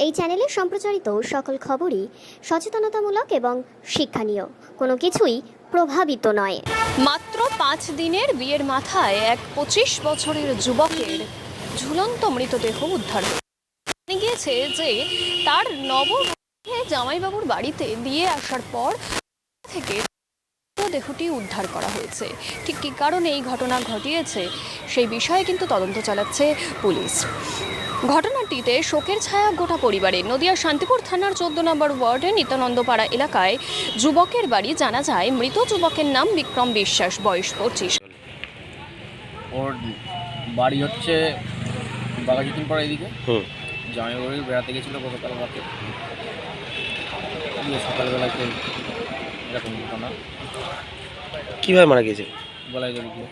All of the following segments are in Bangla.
এই চ্যানেলে সম্প্রচারিত সকল খবরই সচেতনতামূলক এবং শিক্ষণীয়, কোনো কিছুই প্রভাবিত নয়। মাত্র 5 দিনের বিয়ের মাথায় এক 25 বছরের যুবকের ঝুলন্ত মৃতদেহ উদ্ধার হয়েছে। গিয়েছে যে তার নববধূ জামাইবাবুর বাড়িতে দিয়ে আসার পর থেকে দেহটি উদ্ধার করা হয়েছে। ঠিক কী কারণে এই ঘটনা ঘটিয়েছে সেই বিষয়ে কিন্তু তদন্ত চালাচ্ছে পুলিশ। ঘটনাটিতে শোকের ছায়া গোটা পরিবারে। নদিয়ার শান্তিপুর থানার 14 নম্বর ওয়ার্ডে নিত্যানন্দপাড়া এলাকায় যুবকের বাড়ি। জানা যায় মৃত যুবকের নাম বিক্রম বিশ্বাস, বয়স 25। ওর বাড়ি হচ্ছে বাঘাযতীন পাড়া এদিকে। জামাইবাড়ি বেড়াতে গেছিলো গতকাল রাতে, সকালবেলাতে এরকম ঘটনা। কীভাবে মারা গিয়েছে? গলায় দড়ি দিয়ে।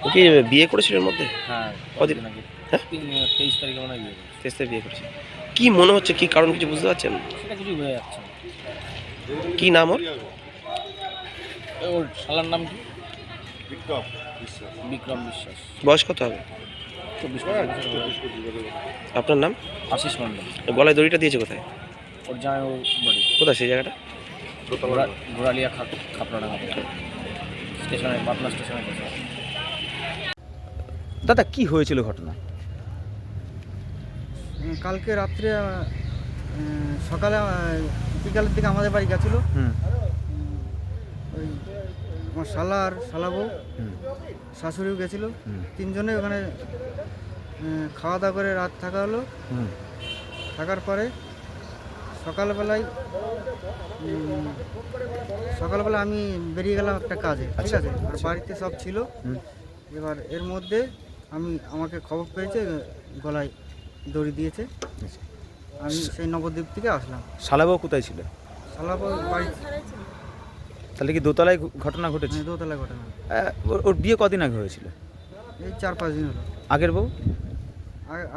ও কি বিয়ে করেছিল এর মধ্যে? হ্যাঁ, কদিন আগে? হ্যাঁ, 23 তারিখে মনে হয় বিয়ে করেছে। 23 তারিখে বিয়ে করেছে। কি মনে হচ্ছে, কি কারণ কিছু বুঝতে পারছেন? সেটা কিছু বোঝা যাচ্ছে না। কি নাম ওর? ওর শালার নাম কি? বিক্রম বিশ্বাস। বয়স কত হবে? 24 বছর। আপনার নাম? আশিস মণ্ডল। গলায় দড়িটা দিয়েছে কোথায়? ওর জামাইবাবু বাড়ি। কোথায় সেই জায়গাটা? ঘোরালিয়া খাপড়াডাঙ্গা স্টেশনে, পাটনা স্টেশনের কাছে। দাদা কি হয়েছিল ঘটনা? কালকে রাত্রে সকালে বিকালের দিকে আমাদের বাড়ি গেছিলো। ওই আমার শালা আর শালা বউ, শাশুড়িও গেছিলো। তিনজনে ওখানে খাওয়া দাওয়া করে রাত থাকা হলো। থাকার পরে সকালবেলা আমি বেরিয়ে গেলাম একটা কাজে, ঠিক আছে। আর বাড়িতে সব ছিল। এবার এর মধ্যে আমাকে খবর পেয়েছে গলায় দড়ি দিয়েছে। আমি সেই নবদ্বীপ থেকে আসলাম। শালাবউ কোথায় ছিল? শালাবউ বাড়ি। তাহলে কি দোতলায় ঘটনা ঘটেছে? দোতলা ঘটনা। ওর বিয়ে কদিন আগে হয়েছিল? এই 4-5 দিন হলো। আগের বউ?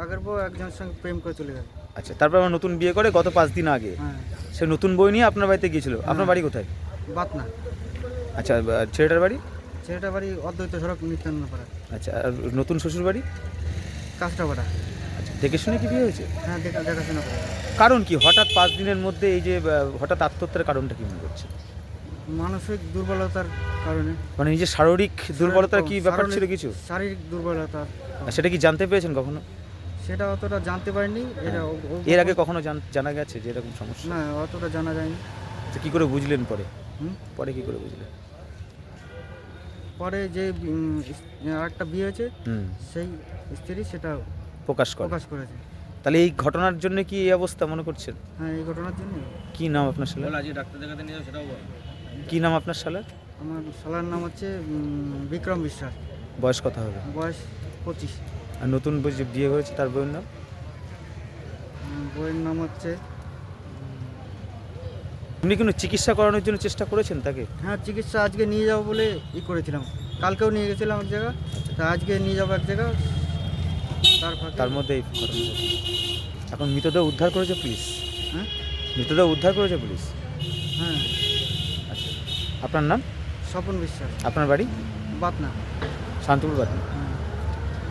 আগের বউ একজনের সঙ্গে প্রেম করে চলে গেল। আচ্ছা, তারপর আমার নতুন বিয়ে করে গত 5 দিন আগে। হ্যাঁ। সে নতুন বই নিয়ে আপনার বাড়িতে গিয়েছিল। আপনার বাড়ি কোথায়? বাতনা। আচ্ছা, ছেলেটার বাড়ি? ছেলেটার বাড়ি অদ্বৈত সড়ক, নিত্যানন্দপাড়া। আচ্ছা, আর নতুন শ্বশুর বাড়ি? কাঁচরাপাড়া। আচ্ছা, দেখে শুনে কি বিয়ে হয়েছে? হ্যাঁ, দেখাশোনা করে। কারণ কি হঠাৎ 5 দিনের মধ্যে এই যে হঠাৎ আত্মহত্যার কারণটা কি মনে করছে? মানসিক দুর্বলতার কারণে। মানে নিজের শারীরিক দুর্বলতার কি ব্যাপার ছিল কিছু? শারীরিক দুর্বলতা। আর সেটা কি জানতে পেরেছেন কখনো? সেটা অতটা জানতে পারিনি। এর আগে কখনো জানা গেছে যে এরকম সমস্যা? না, অতটা জানা যায়নি। তো কি করে বুঝলেন পরে? পরে কি করে বুঝলেন? পরে যে আরেকটা বিয়ে হয়েছে, সেই স্ত্রী সেটা প্রকাশ করেছে। তাহলে এই ঘটনার জন্য কি এই অবস্থা মনে করছেন? হ্যাঁ, এই ঘটনার জন্য। কি নাম আপনার শালার? আজকে ডাক্তার দেখাতে নিয়ে যাও, সেটাও বল। কি নাম আপনার শালার? আমার শালার নাম হচ্ছে বিক্রম বিশ্বাস। বয়স কত হবে? বয়স 25। আর নতুন যে বিয়ে হয়েছে তার বউয়ের নাম? বইয়ের নাম হচ্ছে। আপনি কোনো চিকিৎসা করানোর জন্য চেষ্টা করেছেন তাকে? হ্যাঁ, চিকিৎসা আজকে নিয়ে যাবো বলে করেছিলাম। কালকেও নিয়ে গেছিলাম এক জায়গা, তা আজকে নিয়ে যাবো এক জায়গা। তার মধ্যে এই ঘটনা ঘটেছে। এখন মৃতদেহ উদ্ধার করেছে পুলিশ? হ্যাঁ, মৃতদেহ উদ্ধার করেছে পুলিশ। হ্যাঁ। আচ্ছা, আপনার নাম? স্বপন বিশ্বাস। আপনার বাড়ি? বাতনা। শান্তিপুর বাড়ি।